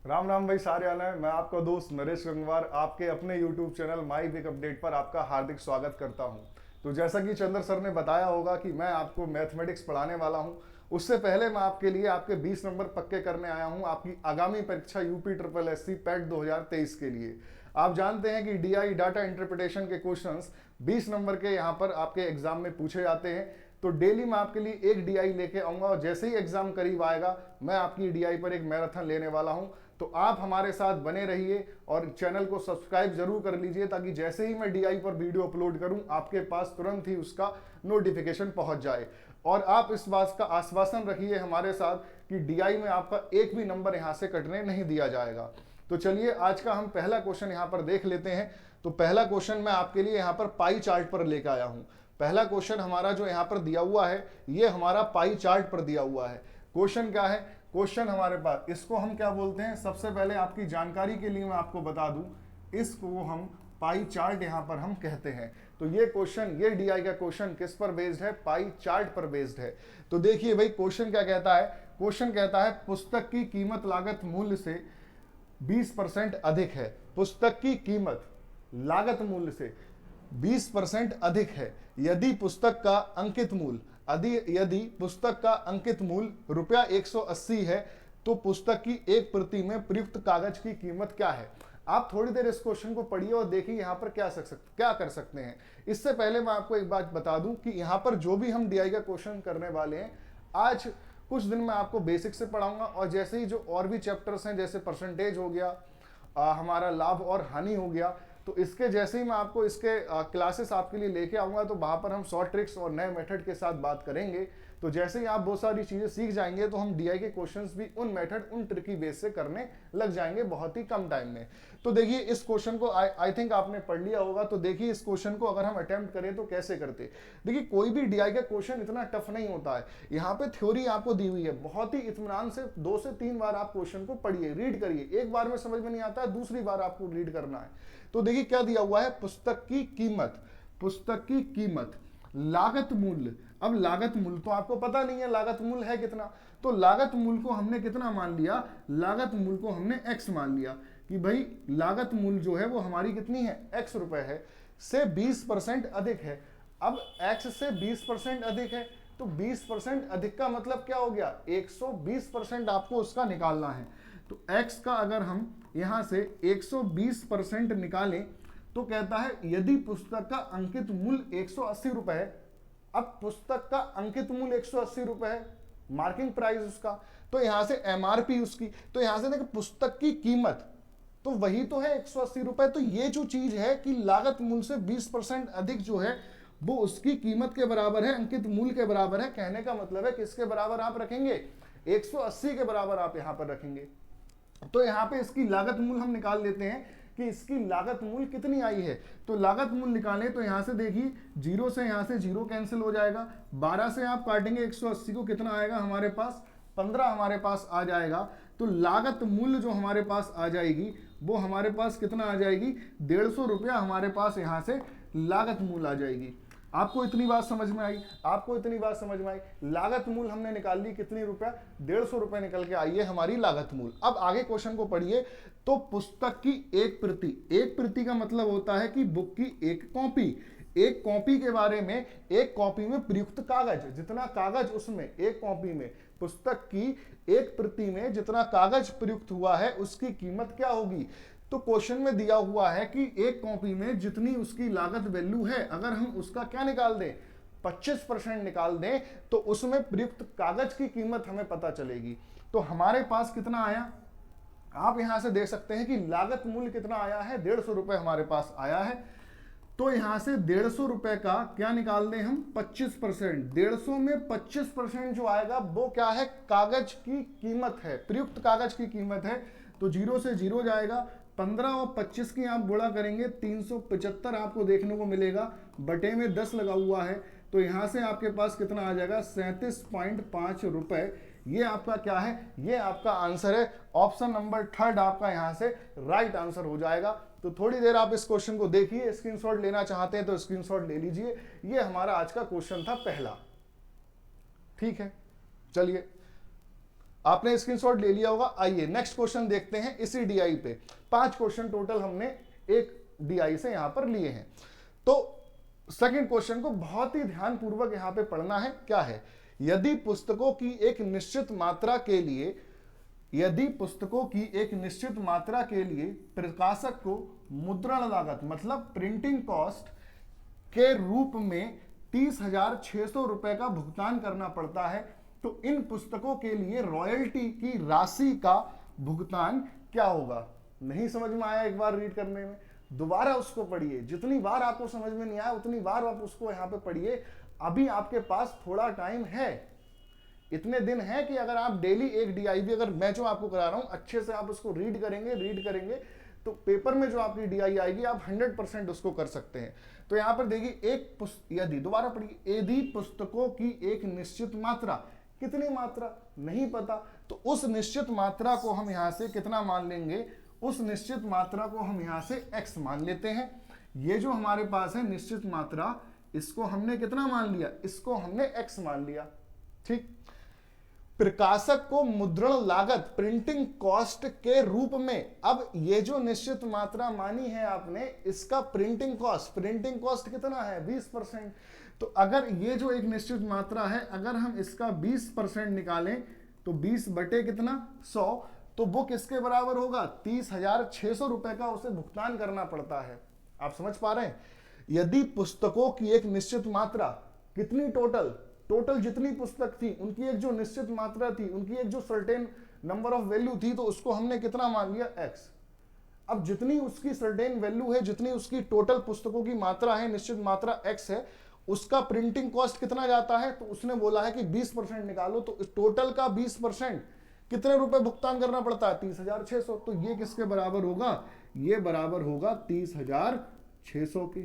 राम राम भाई, सारे आना है। मैं आपका दोस्त नरेश गंगवार आपके अपने YouTube channel my big update पर आपका हार्दिक स्वागत करता हूं। तो जैसा कि चंद्र सर ने बताया होगा कि मैं आपको मैथमेटिक्स पढ़ाने वाला हूं, उससे पहले मैं आपके लिए आपके 20 नंबर पक्के करने आया हूं आपकी आगामी परीक्षा UP triple S C PET 2023 के लिए। आप जानते हैं कि डीआई डाटा इंटरप्रिटेशन के क्वेश्चंस 20 नंबर के यहाँ पर आपके एग्जाम में पूछे जाते हैं। तो डेली मैं आपके लिए एक डीआई लेके आऊंगा और जैसे ही एग्जाम करीब आएगा मैं आपकी डीआई पर एक मैराथन लेने वाला हूं। तो आप हमारे साथ बने रहिए और चैनल को सब्सक्राइब जरूर कर लीजिए ताकि जैसे ही मैं डीआई पर वीडियो अपलोड करूं आपके पास तुरंत ही उसका नोटिफिकेशन पहुंच जाए। और आप इस बात का आश्वासन रखिए हमारे साथ कि डीआई में आपका एक भी नंबर यहां से कटने नहीं दिया जाएगा। तो चलिए आज का हम पहला क्वेश्चन यहां पर देख लेते हैं। तो पहला क्वेश्चन मैं आपके लिए यहां पर पाई चार्ट पर लेकर आया हूं। पहला क्वेश्चन हमारा जो यहां पर दिया हुआ है ये हमारा पाई चार्ट पर दिया हुआ है। क्वेश्चन क्या है? क्वेश्चन हमारे पास, इसको हम क्या बोलते हैं, सबसे पहले आपकी जानकारी के लिए मैं आपको बता दूं, इसको हम पाई चार्ट यहां पर हम कहते हैं। तो ये क्वेश्चन, ये डीआई का क्वेश्चन किस पर बेस्ड है? पाई चार्ट पर बेस्ड है। तो देखिए भाई क्वेश्चन क्या कहता है। क्वेश्चन कहता है पुस्तक की कीमत लागत मूल्य से 20% अधिक है। पुस्तक की कीमत लागत मूल्य से 20% अधिक है यदि पुस्तक का अंकित मूल्य यदि पुस्तक का अंकित मूल्य रुपया 180 है तो पुस्तक की एक प्रति में प्रयुक्त कागज की कीमत क्या है? आप थोड़ी देर इस क्वेश्चन को पढ़िए और देखिए यहां पर क्या कर सकते हैं। इससे पहले मैं आपको एक बात बता दूं कि यहां पर जो भी हम डीआई का क्वेश्चन करने वाले हैं, आज कुछ दिन में आपको बेसिक से पढ़ाऊंगा और जैसे ही जो और भी चैप्टर्स हैं, जैसे परसेंटेज हो गया, हमारा लाभ और हानि हो गया, तो इसके जैसे ही मैं आपको इसके क्लासेस आपके लिए लेके आऊंगा तो वहां पर हम शॉर्ट ट्रिक्स और नए मेथड के साथ बात करेंगे। तो जैसे ही आप बहुत सारी चीजें सीख जाएंगे तो हम डीआई के क्वेश्चंस भी उन मेथड, उन ट्रिकी बेस से करने लग जाएंगे बहुत ही कम टाइम में। तो देखिए इस क्वेश्चन को आई थिंक आपने पढ़ लिया होगा। तो देखिए इस क्वेश्चन को अगर हम अटेम्प्ट करें तो कैसे करते। देखिए कोई भी डीआई का क्वेश्चन इतना टफ नहीं होता है। यहाँ पे थ्योरी आपको दी हुई है, बहुत ही इत्मीनान से 2 से 3 बार आप क्वेश्चन को पढ़िए, रीड करिए। एक बार में समझ में नहीं आता है, दूसरी बार आपको रीड करना है। तो देखिए क्या दिया हुआ है, पुस्तक की कीमत, पुस्तक की कीमत, लागत मूल्य। अब लागत मूल्य तो आपको पता नहीं है लागत मूल्य है कितना, तो लागत मूल्य को हमने कितना मान लिया, लागत मूल्य को हमने x मान लिया कि भाई लागत मूल्य जो है वो हमारी कितनी है, x रुपए है, से 20% अधिक है। अब x से 20% अधिक है तो 20% अधिक का मतलब क्या हो गया, 120% आपको उसका निकालना है। तो x का अगर हम यहां से 120% निकालें तो कहता है यदि पुस्तक का अंकित मूल्य 180 रुपए है। अब पुस्तक का अंकित मूल्य 180 रुपए है, मार्किंग प्राइस उसका, तो यहां से एमआरपी उसकी, तो यहां से देखो पुस्तक की कीमत तो वही तो है 180 रुपए। तो ये जो चीज है कि लागत मूल्य से 20% अधिक जो है वो उसकी कीमत के बराबर है, अंकित मूल्य के बराबर है। कहने का मतलब है किसके बराबर आप रखेंगे, 180 के बराबर आप यहां पर रखेंगे। तो यहां पे इसकी लागत मूल्य हम निकाल लेते हैं कि इसकी लागत मूल्य कितनी आई है। तो लागत मूल्य निकालें तो यहां से देखिए 0 से यहां से 0 कैंसिल हो जाएगा, 12 से आप काटेंगे 180 को, कितना आएगा हमारे पास, 15 हमारे पास आ जाएगा। तो लागत मूल्य जो हमारे पास आ जाएगी वो हमारे पास कितना आ जाएगी, 150 रुपया हमारे पास यहां से लागत मूल्य आ जाएगी। आपको इतनी बात समझ में आई, आपको इतनी बात समझ में आई। लागत मूल्य हमने निकाल ली, कितनी रुपया, 150 रुपए निकल के आई है हमारी लागत मूल्य। अब आगे क्वेश्चन को पढ़िए। तो पुस्तक की एक प्रति, एक प्रति का मतलब होता है कि बुक की एक कॉपी, एक कॉपी के बारे में, एक कॉपी में प्रयुक्त कागज, जितना कागज उसमें एक कॉपी में, पुस्तक की एक प्रति में जितना कागज प्रयुक्त हुआ है उसकी कीमत क्या होगी। तो क्वेश्चन में दिया हुआ है कि एक कॉपी में जितनी उसकी लागत वैल्यू है, अगर हम उसका क्या निकाल दें, 25% निकाल दें तो उसमें प्रयुक्त कागज की कीमत हमें पता चलेगी। तो हमारे पास कितना आया, आप यहां से देख सकते हैं कि लागत मूल्य कितना आया है, 150 रुपए हमारे पास आया है। तो यहां से 150 रुपए का क्या निकाल दें हम, 25%। 150 में 25% जो आएगा वो क्या है, कागज की कीमत है, प्रयुक्त कागज की कीमत है। तो 0 से 0 जाएगा, 15 और 25 की आप गुणा करेंगे 375 आपको देखने को मिलेगा, बटे में 10 लगा हुआ है। तो यहां से आपके पास कितना आ जाएगा, 37.5 रुपए। ये आपका क्या है, ये आपका आंसर है। ऑप्शन नंबर 3 आपका यहां से राइट आंसर हो जाएगा। तो थोड़ी देर आप इस क्वेश्चन को देखिए, स्क्रीनशॉट लेना चाहते हैं तो स्क्रीनशॉट ले लीजिए। ये हमारा आज का क्वेश्चन था पहला, ठीक है। चलिए आपने स्क्रीनशॉट ले लिया होगा। आइए नेक्स्ट क्वेश्चन देखते हैं इसी डीआई पे। 5 क्वेश्चन टोटल हमने एक डीआई से यहां पर लिए हैं। तो सेकंड क्वेश्चन को बहुत ही ध्यानपूर्वक यहां पे पढ़ना है। क्या है? यदि पुस्तकों की एक निश्चित मात्रा के लिए प्रकाशक को मुद्रण लागत मतलब प्रिंटिंग कॉस्ट के रूप में 30,600 रुपए का भुगतान करना पड़ता है, तो इन पुस्तकों के लिए रॉयल्टी की राशि का भुगतान क्या होगा? नहीं समझ में आया एक बार रीड करने में, दोबारा उसको पढ़िए। जितनी बार आपको समझ में नहीं आया उतनी बार आप उसको यहां पे पढ़िए। अभी आपके पास थोड़ा टाइम है, इतने दिन है कि अगर आप डेली एक डीआईबी, अगर मैं जो आपको करा रहा हूं अच्छे से आप उसको रीड करेंगे तो पेपर में जो आपकी डीआई आएगी आप 100% उसको कर सकते हैं। तो यहां पर देखिए दोबारा पढ़िए, यदि पुस्तकों की एक निश्चित मात्रा, कितनी मात्रा नहीं पता, तो उस निश्चित मात्रा को हम यहां से कितना मान लेंगे? उस निश्चित मात्रा को हम यहां से x मान लेते हैं। ये जो हमारे पास है निश्चित मात्रा, इसको हमने कितना मान लिया? इसको हमने x मान लिया। ठीक। प्रकाशक को मुद्रण लागत प्रिंटिंग कॉस्ट के रूप में, अब ये जो निश्चित मात्रा मानी है आपने, इसका प्रिंटिंग कॉस्ट कितना है? 20%। तो अगर ये जो एक निश्चित मात्रा है, अगर हम इसका 20% निकालें तो 20 बटे कितना? 100, तो वो किसके बराबर होगा? 30,600 रुपए का उसे भुगतान करना पड़ता है। आप समझ पा रहे हैं? यदि पुस्तकों की एक निश्चित मात्रा, कितनी टोटल जितनी पुस्तक थी उनकी एक जो निश्चित मात्रा थी, उनकी एक जो सर्टेन नंबर ऑफ वैल्यू थी, तो उसको हमने कितना मान लिया? x। अब जितनी उसकी सर्टेन वैल्यू है, जितनी उसकी टोटल पुस्तकों की मात्रा है, निश्चित मात्रा x है, उसका प्रिंटिंग कॉस्ट कितना जाता है? तो उसने बोला है कि 20% निकालो, तो टोटल का 20% कितने रुपए भुगतान करना पड़ता है? 30,600। तो ये किसके बराबर होगा? ये बराबर होगा 30,600 के।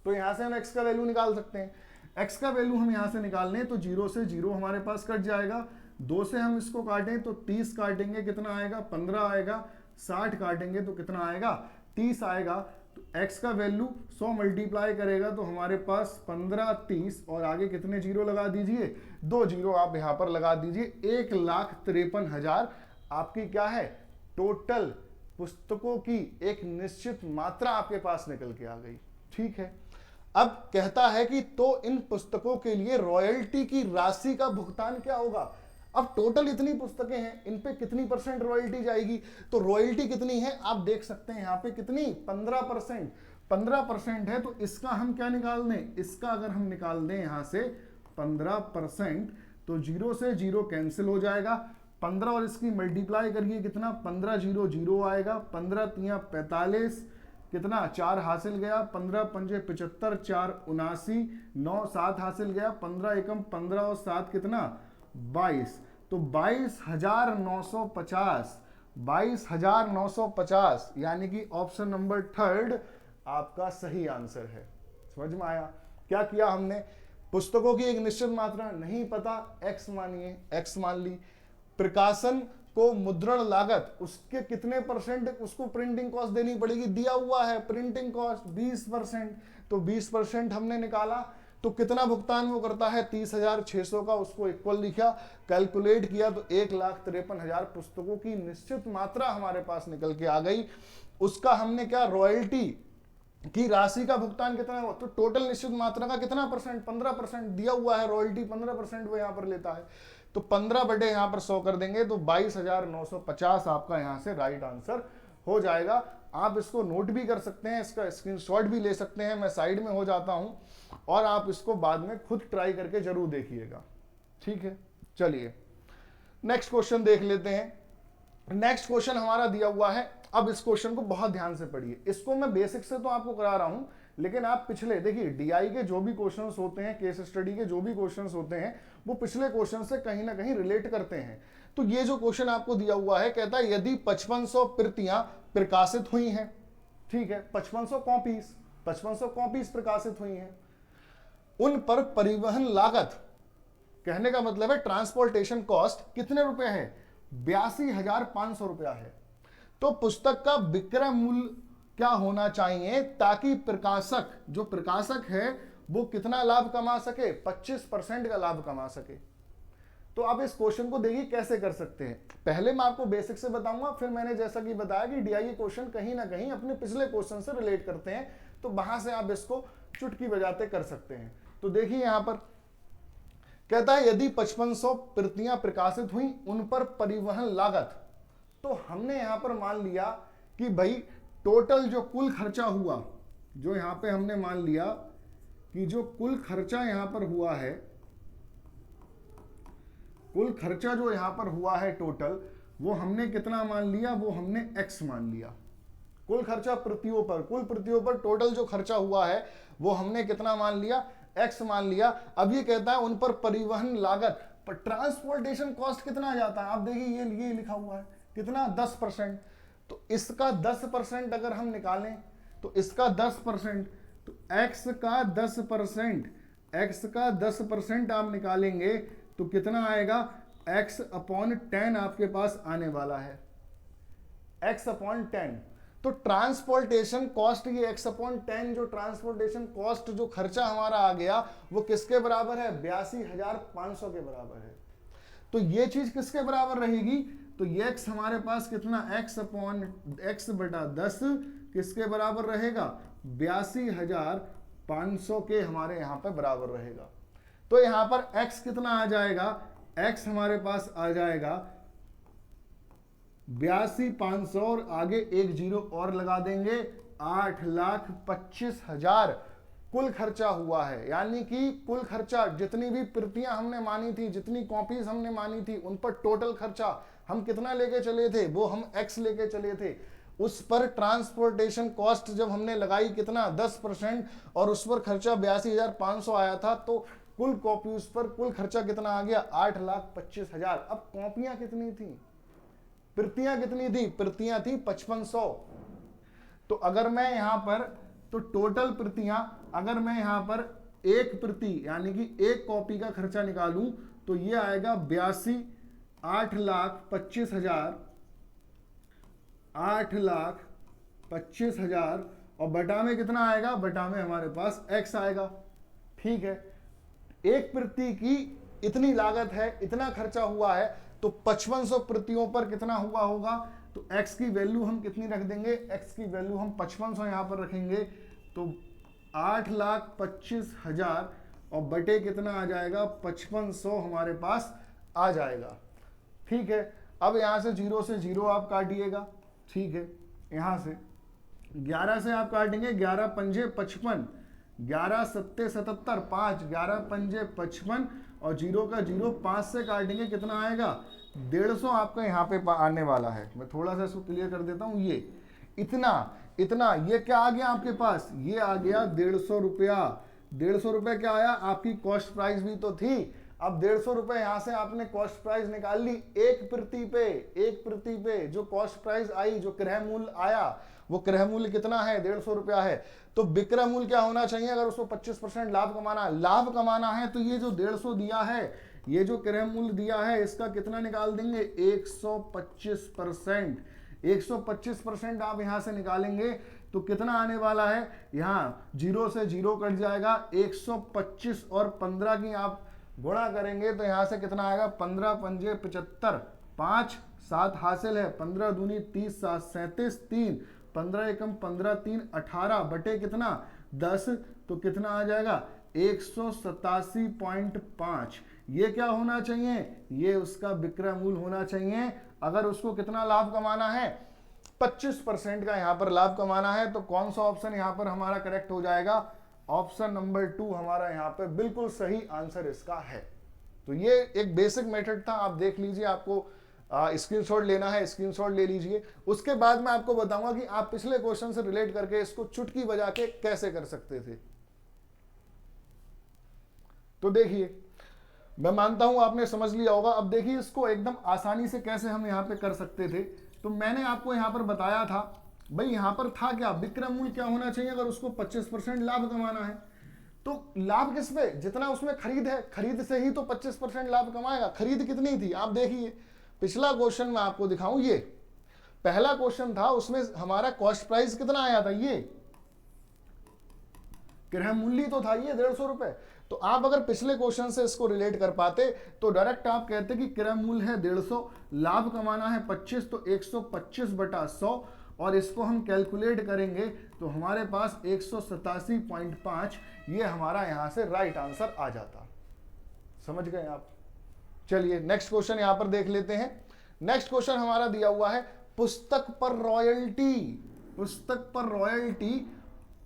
तो यहां से हम x का वैल्यू निकाल सकते हैं। x का वैल्यू हम यहां से निकाल लें तो 0 से 0 हमारे पास कट जाएगा। 2 से हम इसको काटें तो 30 काटेंगे, कितना आएगा? 15 आएगा। 60 काटेंगे तो कितना आएगा? 30 आएगा। तो x का वैल्यू 100 मल्टीप्लाई करेगा तो हमारे पास 15, 30 और आगे कितने जीरो लगा दीजिए? 2 जीरो आप यहां पर लगा दीजिए। 1,53,000 आपकी क्या है? टोटल पुस्तकों की एक निश्चित मात्रा आपके पास निकल के आ गई। ठीक है। अब कहता है कि तो इन पुस्तकों के लिए रॉयल्टी की राशि का भुगतान क्या होगा? अब टोटल इतनी पुस्तकें हैं, इन पे कितनी परसेंट रॉयल्टी जाएगी? तो रॉयल्टी कितनी है आप देख सकते हैं यहां पे, कितनी? 15%। 15% है, तो इसका हम क्या निकाल दें? इसका अगर हम निकाल दें यहां से 15%, तो 0 से 0 कैंसिल हो जाएगा। 15 और इसकी मल्टीप्लाई करिए, कितना? 15 0 0 आएगा। 15 3 45, कितना? 4 हासिल गया। 15 पंजे 75, 4 79, 9 7 हासिल गया। 15 एकम 15 और 7 कितना? 22। तो 22,950, 22,950 यानी कि ऑप्शन नंबर 3 आपका सही आंसर है। समझ में आया? क्या किया हमने? पुस्तकों की एक निश्चित मात्रा नहीं पता, x मानिए, x मान ली। प्रकाशन को मुद्रण लागत, उसके कितने परसेंट उसको प्रिंटिंग कॉस्ट देनी पड़ेगी? दिया हुआ है प्रिंटिंग कॉस्ट 20%, तो 20% हमने निकाला तो कितना भुगतान वो करता है? 30,600 का। उसको इक्वल लिखा, कैलकुलेट किया तो 1,53,000 पुस्तकों की निश्चित मात्रा हमारे पास निकल के आ गई। उसका हमने क्या? रॉयल्टी की राशि का भुगतान कितना हुआ? तो टोटल निश्चित मात्रा का कितना परसेंट? 15% दिया हुआ है, रॉयल्टी 15% वो यहां पर लेता है। तो 15 बटे यहां पर 100 कर देंगे तो 22,950 आपका यहां से राइट आंसर हो जाएगा। आप इसको नोट भी कर सकते हैं, इसका स्क्रीनशॉट भी ले सकते हैं। मैं साइड में हो जाता हूं और आप इसको बाद में खुद ट्राई करके जरूर देखिएगा। ठीक है, चलिए नेक्स्ट क्वेश्चन देख लेते हैं। नेक्स्ट क्वेश्चन हमारा दिया हुआ है। अब इस क्वेश्चन को बहुत ध्यान से पढ़िए। इसको मैं बेसिक से तो आपको करा रहा हूं, लेकिन आप पिछले देखिए डीआई के जो भी क्वेश्चंस होते हैं, केस स्टडी के जो भी क्वेश्चंस होते हैं, वो पिछले क्वेश्चन से कहीं ना कहीं रिलेट करते हैं। तो ये जो क्वेश्चन आपको दिया हुआ है, कहता है यदि 5500 प्रतियां प्रकाशित हुई हैं, ठीक है, 5500 कॉपीज प्रकाशित हुई हैं, उन पर परिवहन लागत, कहने का मतलब है ट्रांसपोर्टेशन कॉस्ट कितने रुपए है? 82,500 रुपया है। तो पुस्तक का विक्रय मूल्य क्या होना चाहिए ताकि प्रकाशक, जो प्रकाशक है वो कितना लाभ कमा सके? 25% का लाभ कमा सके। तो आप इस क्वेश्चन को देखिए कैसे कर सकते हैं। पहले मैं आपको बेसिक से बताऊंगा, फिर मैंने जैसा कि बताया कि डीआईए क्वेश्चन कहीं ना कहीं अपने पिछले क्वेश्चन से रिलेट करते हैं, तो वहां से आप इसको चुटकी बजाते कर सकते हैं। तो देखिए यहां पर कहता है यदि 5500 प्रतियां प्रकाशित हुई उन पर परिवहन लागत, तो हमने यहां पर मान लिया कि भाई टोटल जो कुल खर्चा हुआ, जो यहां पे हमने मान लिया कि जो कुल खर्चा यहां पर हुआ है, कुल खर्चा जो यहां पर हुआ है टोटल, वो हमने कितना मान लिया, वो हमने x मान लिया। कुल खर्चा प्रतियों पर, कुल प्रतियों पर टोटल जो खर्चा हुआ है वो हमने कितना मान लिया, x मान लिया। अब ये कहता है उन पर परिवहन लागत, पर ट्रांसपोर्टेशन कॉस्ट कितना आ जाता है, आप देखिए ये लिखा हुआ है कितना 10%। तो इसका 10% अगर हम निकालें तो इसका 10%, तो x का 10%, x का 10% आप निकालेंगे तो कितना आएगा, x/10 आपके पास आने वाला है, x/10। तो ट्रांसपोर्टेशन कॉस्ट, ये x/10 जो ट्रांसपोर्टेशन कॉस्ट जो खर्चा हमारा आ गया वो किसके बराबर है, 82,500 के बराबर है। तो ये चीज किसके बराबर रहेगी, तो ये x हमारे पास कितना, x/10 किसके बराबर रहेगा, 82,500 के हमारे यहां पर बराबर रहेगा। तो यहां पर x कितना आ जाएगा, x हमारे पास आ जाएगा 82,500 और आगे एक जीरो और लगा देंगे, 8,25,000 कुल खर्चा हुआ है। यानी कि कुल खर्चा, जितनी भी प्रतियां हमने मानी थी, जितनी कॉपीज हमने मानी थी, उन पर टोटल खर्चा हम कितना लेके चले थे, वो हम x लेके चले थे। उस पर ट्रांसपोर्टेशन कॉस्ट जब हमने लगाई कितना 10% और उस पर खर्चा 82,500 आया था, तो कुल कॉपी उस पर कुल खर्चा कितना आ गया, 8,25,000। अब कॉपियां कितनी थी, प्रतियां कितनी थी, प्रतियां थी 5500। तो अगर मैं यहां पर, तो टोटल प्रतियां, अगर मैं यहां पर एक प्रति यानी कि एक कॉपी का खर्चा निकालूं तो ये आएगा 8,25,000, 8,25,000 और बटा में कितना आएगा, बटा में हमारे पास x आएगा। ठीक है, एक प्रति की इतनी लागत है, इतना खर्चा हुआ है, तो 5500 प्रतियों पर कितना हुआ होगा, तो x की वैल्यू हम कितनी रख देंगे, x की वैल्यू हम 5500 यहां पर रखेंगे, तो 8,25,000 और बटे कितना आ जाएगा, 5500 हमारे पास आ जाएगा। ठीक है, अब यहां से जीरो से जीरो आप काटिएगा। ठीक है, यहां से 11 से आप काटेंगे, 11 पंजे 55, 11 सत्ते 77, 5 11 पंजे 55 और जीरो का जीरो 5 से काटेंगे, कितना आएगा, 150 आपका यहाँ पे आने वाला है। मैं थोड़ा सा इसको क्लियर कर देता हूँ। ये इतना ये क्या आ गया आपके पास, ये आ गया 150 रुपया। 150 रुपये क्या आया, आपकी कॉस्ट प्राइस भी तो थी। अब 150 रुपये यहां से आपने कॉस्ट प्राइस निकाल ली, एक प्रति पे जो कॉस्ट प्राइस आई, जो क्रय मूल्य आया, वो क्रय मूल्य कितना है, 150 रुपया है। तो विक्रय मूल्य क्या होना चाहिए, अगर उसको 25% लाभ कमाना है, तो ये जो 150 दिया है, ये जो क्रय मूल्य दिया है, इसका कितना निकाल देंगे, 125%। 125% आप यहां से निकालेंगे तो कितना आने वाला है, यहाँ जीरो से जीरो कट जाएगा, 125 और 15 की आप गुणा करेंगे तो यहां से कितना आएगा, 15 पंजे 75, 5 7 हासिल है, 15 दूनी 30, 7 37, 3 15 एकम 15 3 18 बटे कितना 10, तो कितना आ जाएगा 187.5। ये क्या होना चाहिए, ये उसका विक्रय मूल्य होना चाहिए। अगर उसको कितना लाभ कमाना है, 25% का यहां पर लाभ कमाना है, तो कौन सा ऑप्शन यहां पर हमारा करेक्ट हो जाएगा, ऑप्शन नंबर 2 हमारा यहां पर बिल्कुल सही आंसर इसका है। तो ये एक बेसिक मेथड था, आप देख लीजिए, आपको स्क्रीनशॉट लेना है, स्क्रीनशॉट ले लीजिए। उसके बाद मैं आपको बताऊंगा कि आप पिछले क्वेश्चन से रिलेट करके इसको चुटकी बजा के कैसे कर सकते थे। तो देखिए, मैं मानता हूं आपने समझ लिया होगा। अब देखिए इसको एकदम आसानी से कैसे हम यहां पे कर सकते थे। तो मैंने आपको यहां पर बताया था, भाई यहां पर था क्या, विक्रय मूल्य क्या होना चाहिए, अगर उसको 25% लाभ कमाना है, तो लाभ किस पे, जितना उसमें खरीद है, खरीद से ही तो 25% लाभ कमाएगा। खरीद कितनी थी, आप देखिए पिछला क्वेश्चन मैं आपको दिखाऊं, ये पहला क्वेश्चन था, उसमें हमारा कॉस्ट प्राइस कितना आया था, क्रय मूल्य तो था ये 150 रुपए। तो आप अगर पिछले क्वेश्चन से इसको रिलेट कर पाते तो डायरेक्ट आप कहते कि क्रय मूल्य है 150, लाभ कमाना है 25, तो 125/100, और इसको हम कैलकुलेट करेंगे तो हमारे पास 187.5, ये हमारा यहां से राइट आंसर आ जाता। समझ गए आप? चलिए नेक्स्ट क्वेश्चन यहां पर देख लेते हैं। नेक्स्ट क्वेश्चन हमारा दिया हुआ है पुस्तक पर रॉयल्टी। पुस्तक पर रॉयल्टी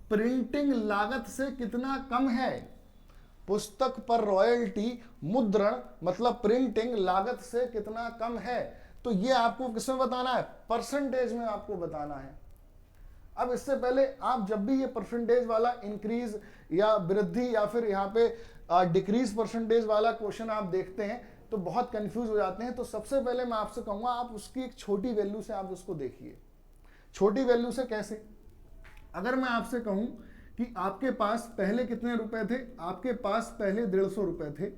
प्रिंटिंग लागत से कितना कम है? पुस्तक पर रॉयल्टी मुद्रण मतलब प्रिंटिंग लागत से कितना कम है? तो ये आपको किसमें बताना है? परसेंटेज में आपको बताना है। अब इससे पहले आप जब भी ये परसेंटेज वाला इंक्रीज या वृद्धि या फिर यहाँ पे डिक्रीज परसेंटेज वाला क्वेश्चन आप देखते हैं तो बहुत कंफ्यूज हो जाते हैं। तो सबसे पहले मैं आपसे कहूंगा आप उसकी एक छोटी वैल्यू से आप उसको देखिए। छोटी वैल्यू से कैसे? अगर मैं आपसे कहूं कि आपके पास पहले कितने रुपए थे, आपके पास पहले 150 रुपए थे,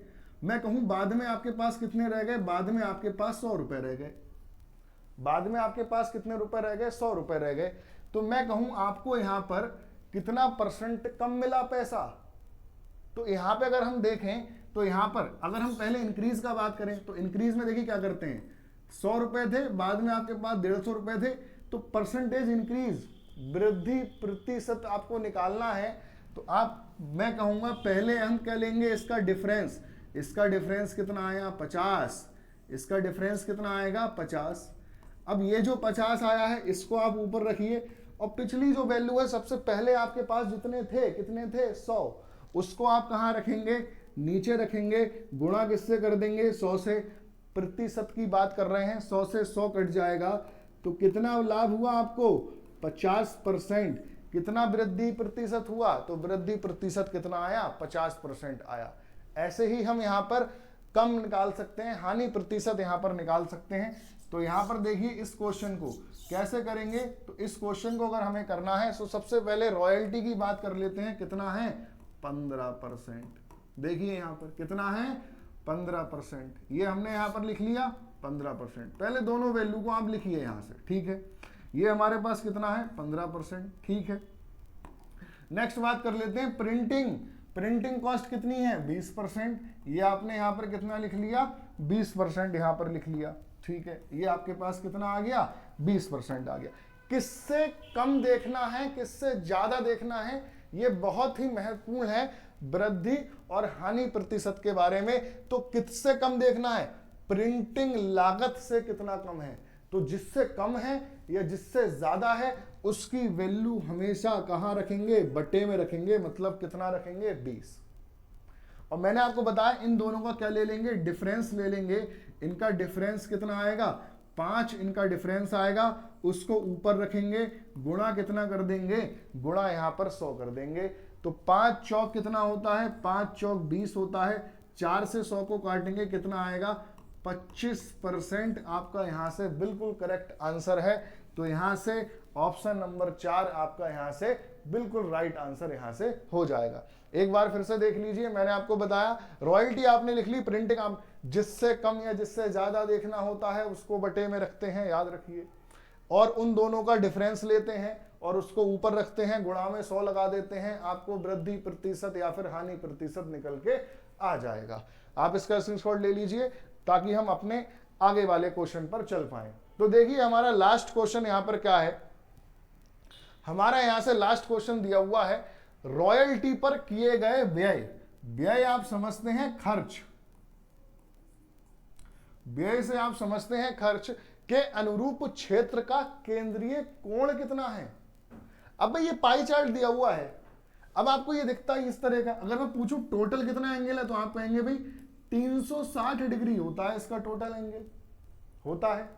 मैं कहूं बाद में आपके पास कितने रह गए, बाद में आपके पास 100 रुपए रह गए, बाद में आपके पास कितने रुपए रह गए, 100 रुपए रह गए, तो मैं कहूं आपको यहां पर कितना परसेंट कम मिला पैसा? तो यहां पे अगर हम देखें तो यहां पर अगर हम पहले इंक्रीज का बात करें तो इंक्रीज में देखिए क्या करते हैं, 100 रुपए थे, बाद में आपके पास 150 रुपए थे, तो परसेंटेज इंक्रीज वृद्धि प्रतिशत आपको निकालना है। तो आप मैं कहूंगा पहले हम क्या लेंगे, इसका डिफरेंस। इसका डिफरेंस कितना आया? 50। इसका डिफरेंस कितना आएगा? 50। अब ये जो 50 आया है इसको आप ऊपर रखिए और पिछली जो वैल्यू है सबसे पहले आपके पास जितने थे, कितने थे? 100, उसको आप कहाँ रखेंगे? नीचे रखेंगे। गुणा किससे कर देंगे? 100 से। प्रतिशत की बात कर रहे हैं, 100 से 100 कट जाएगा तो कितना लाभ हुआ आपको? 50%। कितना वृद्धि प्रतिशत हुआ? तो वृद्धि प्रतिशत कितना आया? 50% आया। ऐसे ही हम यहां पर कम निकाल सकते हैं, हानि प्रतिशत यहां पर निकाल सकते हैं। तो यहां पर देखिए इस क्वेश्चन को कैसे करेंगे। तो इस क्वेश्चन को अगर हमें करना है तो सबसे पहले रॉयल्टी की बात कर लेते हैं। कितना है? 15%। देखिए यहां पर कितना है? 15%। ये हमने यहां पर लिख लिया 15%। पहले दोनों वैल्यू को आप लिखिए यहां से, ठीक है। ये हमारे पास कितना है? 15%, ठीक है। नेक्स्ट बात कर लेते हैं प्रिंटिंग। प्रिंटिंग कॉस्ट कितनी है? 20%। ये आपने यहां पर कितना लिख लिया? 20% यहां पर लिख लिया, ठीक है। ये आपके पास कितना आ गया? 20% आ गया। किससे कम देखना है, किससे ज्यादा देखना है, ये बहुत ही महत्वपूर्ण है वृद्धि और हानि प्रतिशत के बारे में। तो किससे कम देखना है? प्रिंटिंग लागत से कितना कम है। तो जिससे कम है या जिससे ज्यादा है उसकी वैल्यू हमेशा कहां रखेंगे? बटे में रखेंगे। मतलब कितना रखेंगे? 20। और मैंने आपको बताया इन दोनों का क्या ले लेंगे? डिफरेंस ले लेंगे। इनका डिफरेंस कितना आएगा? 5 इनका डिफरेंस आएगा, उसको ऊपर रखेंगे। गुणा कितना कर देंगे? गुणा यहां पर 100 कर देंगे। तो 5 चौक कितना होता है? 5 चौक 20 होता है। 4 से 100 को काटेंगे, कितना आएगा? 25% आपका यहां से बिल्कुल करेक्ट आंसर है। तो यहां से ऑप्शन नंबर 4 आपका यहां से बिल्कुल राइट आंसर यहां से हो जाएगा। एक बार फिर से देख लीजिए, मैंने आपको बताया रॉयल्टी आपने लिख ली, प्रिंटिंग आप जिससे कम या जिससे ज्यादा देखना होता है उसको बटे में रखते हैं, याद रखिए। और उन दोनों का डिफरेंस लेते हैं और उसको ऊपर रखते हैं, गुणा में 100 लगा देते हैं, आपको वृद्धि प्रतिशत या फिर हानि प्रतिशत निकल के आ जाएगा। आप इसका स्क्रीनशॉट ले लीजिए ताकि हम अपने आगे वाले क्वेश्चन पर चल पाए। तो देखिए हमारा लास्ट क्वेश्चन यहां पर क्या है, हमारा यहां से लास्ट क्वेश्चन दिया हुआ है रॉयल्टी पर किए गए व्यय। व्यय आप समझते हैं खर्च, व्यय से आप समझते हैं खर्च के अनुरूप क्षेत्र का केंद्रीय कोण कितना है। अब भाई ये पाई चार्ट दिया हुआ है, अब आपको ये दिखता है इस तरह का। अगर मैं पूछूं टोटल कितना एंगल है तो आप कहेंगे भाई 360 डिग्री होता है इसका टोटल एंगल होता है।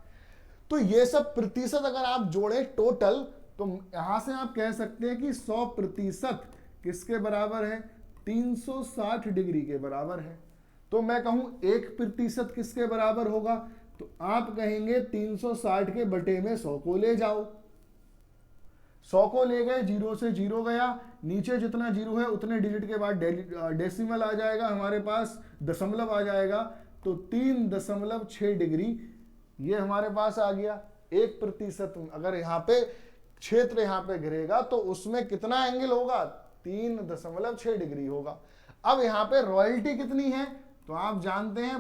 तो ये सब प्रतिशत अगर आप जोड़ें टोटल तो यहां से आप कह सकते हैं कि 100% किसके बराबर है? 360 डिग्री के बराबर है। तो मैं कहूं 1% किसके बराबर होगा? तो आप कहेंगे 360 के बटे में 100 को ले जाओ। 100 को ले गए, 0 से 0 गया, नीचे जितना 0 है उतने डिजिट के बाद डेसिमल आ जाएगा, हमारे पास दशमलव आ जाएगा। तो 3.6 डिग्री ये हमारे पास आ गया। 1% अगर यहाँ पे क्षेत्र यहाँ पे गिरेगा तो उसमें कितना एंगल होगा? 3.6 डिग्री होगा। अब यहाँ पे रॉयल्टी कितनी है तो आप जानते हैं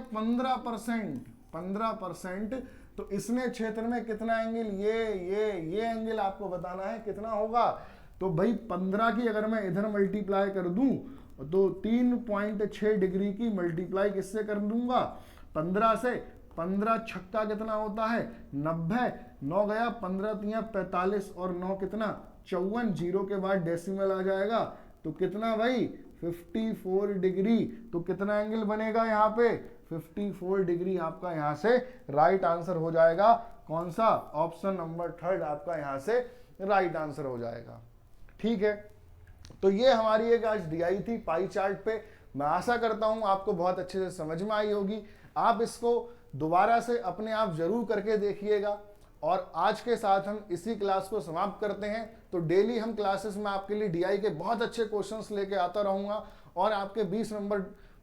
15%। तो इसने क्षेत्र में कितना एंगल, ये एंगल आपको बताना है कितना होगा। तो भाई 15 की अगर मैं इधर मल्टीप्लाई कर दूं तो 3.6 डिग्री की मल्टीप्लाई किससे कर दूंगा, 15 से। 15 छक्का कितना होता है 90, 9 गया, 15 तिया 45 और 9 कितना 54, जीरो के बाद डेसिमल आ जाएगा तो कितना भाई 54 डिग्री। तो कितना एंगल बनेगा यहाँ पे 54 डिग्री आपका यहाँ से राइट आंसर हो जाएगा। कौन सा, ऑप्शन नंबर 3 आपका यहाँ से राइट आंसर हो जाएगा। ठीक है, तो ये हमारी एक आज DI थी पाई चार्ट पे। मैं आशा करता हूं आपको बहुत अच्छे से समझ में आई होगी। आप इसको दोबारा से अपने आप जरूर करके देखिएगा। और आज के साथ हम इसी क्लास को समाप्त करते हैं। तो डेली हम क्लासेस में आपके लिए DI के बहुत अच्छे क्वेश्चंस लेके आता रहूंगा और आपके 20 नंबर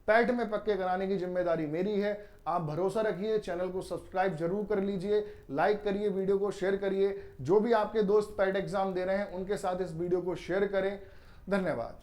पैट में पक्के कराने की जिम्मेदारी मेरी है। आप भरोसा रखिए, चैनल को सब्सक्राइब जरूर कर लीजिए, लाइक करिए, वीडियो को शेयर करिए। जो भी आपके दोस्त पैट एग्जाम दे रहे हैं उनके साथ इस वीडियो को शेयर करें। धन्यवाद।